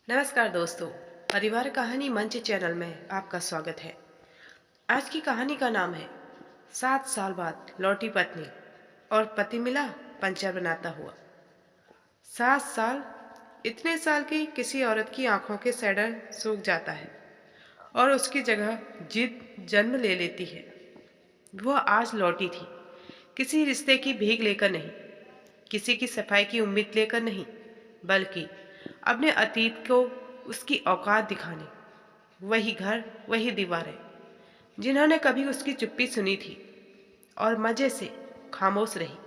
नमस्कार दोस्तों, परिवार कहानी मंच चैनल में आपका स्वागत है। आज की कहानी का नाम है 7 साल बाद लौटी पत्नी और पति मिला पंचर बनाता हुआ। 7 साल, इतने साल की किसी औरत की आंखों के सैडर सूख जाता है और उसकी जगह जिद जन्म ले लेती है। वह आज लौटी थी, किसी रिश्ते की भीख लेकर नहीं, किसी की सफाई की उम्मीद लेकर नहीं, बल्कि अपने अतीत को उसकी औकात दिखाने। वही घर, वही दीवारें जिन्होंने कभी उसकी चुप्पी सुनी थी और मजे से खामोश रही।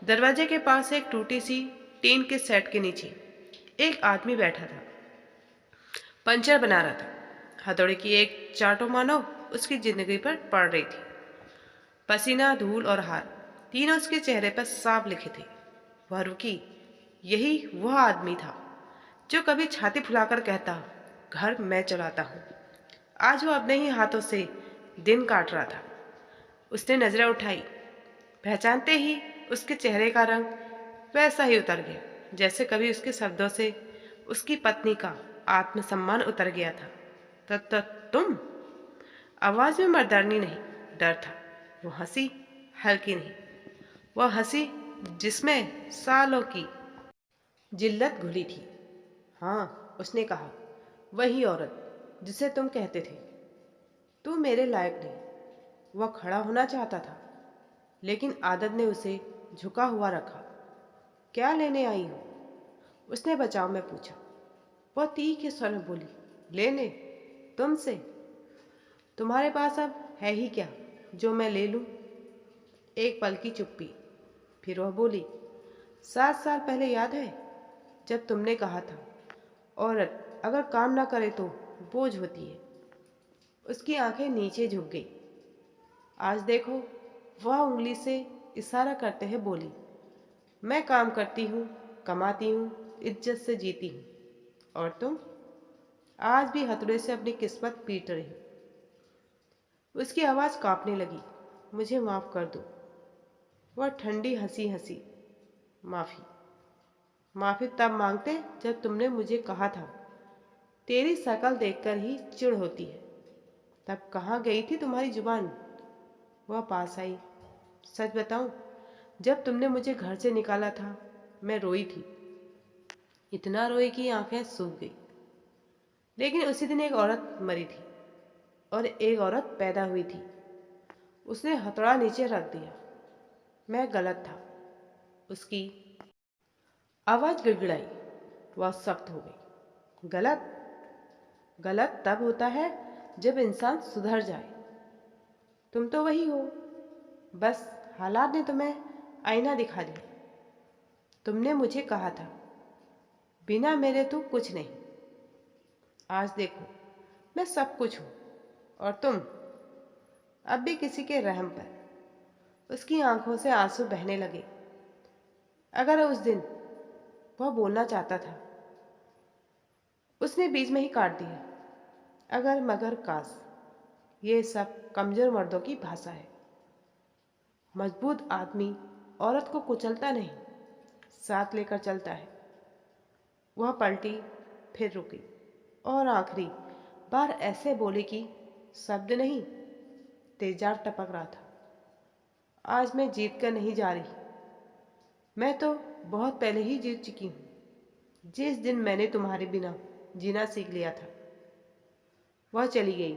दरवाजे के पास एक टूटी सी टीन के सेट के नीचे एक आदमी बैठा था, पंचर बना रहा था। हथौड़े की एक चाटो मानो उसकी जिंदगी पर पड़ रही थी। पसीना, धूल और हार तीनों उसके चेहरे पर साफ लिखे थे। वह रुकी। यही वह आदमी था जो कभी छाती फुलाकर कहता, घर मैं चलाता हूँ। आज वो अपने ही हाथों से दिन काट रहा था। उसने नजरें उठाई। पहचानते ही उसके चेहरे का रंग वैसा ही उतर गया जैसे कभी उसके शब्दों से उसकी पत्नी का आत्मसम्मान उतर गया था। तुम? आवाज में मर्दानी नहीं, डर था। वो हंसी, हल्की नहीं, वह हंसी जिसमें सालों की जिल्लत घुली थी। हाँ, उसने कहा, वही औरत जिसे तुम कहते थे तू मेरे लायक नहीं। वह खड़ा होना चाहता था, लेकिन आदत ने उसे झुका हुआ रखा। क्या लेने आई हो? उसने बचाव में पूछा। वह तीखे स्वर में बोली, लेने? तुमसे? तुम्हारे पास अब है ही क्या जो मैं ले लूं? एक पल की चुप्पी, फिर वह बोली, 7 साल पहले याद है जब तुमने कहा था औरत अगर काम ना करे तो बोझ होती है। उसकी आंखें नीचे झुक गई। आज देखो, वह उंगली से इशारा करते हुए बोली, मैं काम करती हूँ, कमाती हूँ, इज्जत से जीती हूँ, और तुम आज भी हथौड़े से अपनी किस्मत पीट रही हो। उसकी आवाज़ कांपने लगी। मुझे माफ़ कर दो। वह ठंडी हंसी हंसी। माफ़ी? माफ़ी तब मांगते जब तुमने मुझे कहा था तेरी शक्ल देखकर ही चिढ़ होती है। तब कहाँ गई थी तुम्हारी जुबान? वह पास आई। सच बताऊं, जब तुमने मुझे घर से निकाला था मैं रोई थी, इतना रोई कि आंखें सूख गई। लेकिन उसी दिन एक औरत मरी थी और एक औरत पैदा हुई थी। उसने हथौड़ा नीचे रख दिया। मैं गलत था। उसकी आवाज गिड़गिड़ाई। वह सख्त हो गई। गलत? गलत तब होता है जब इंसान सुधर जाए। तुम तो वही हो, बस हालात ने तुम्हें आईना दिखा दिया। तुमने मुझे कहा था बिना मेरे तू कुछ नहीं। आज देखो, मैं सब कुछ हूं, और तुम अब भी किसी के रहम पर। उसकी आंखों से आंसू बहने लगे। अगर उस दिन वह बोलना चाहता था, उसने बीच में ही काट दिया। अगर मगर काश। ये सब कमजोर मर्दों की भाषा है। मजबूत आदमी औरत को कुचलता नहीं, साथ लेकर चलता है। वह पलटी, फिर रुकी और आखिरी बार ऐसे बोली कि शब्द नहीं, तेजाब टपक रहा था। आज मैं जीत कर नहीं जा रही। मैं तो बहुत पहले ही जीत चुकी हूँ, जिस दिन मैंने तुम्हारे बिना जीना सीख लिया था। वह चली गई।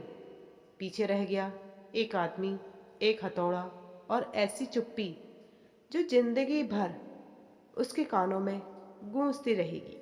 पीछे रह गया एक आदमी, एक हथौड़ा और ऐसी चुप्पी जो जिंदगी भर उसके कानों में गूंजती रहेगी।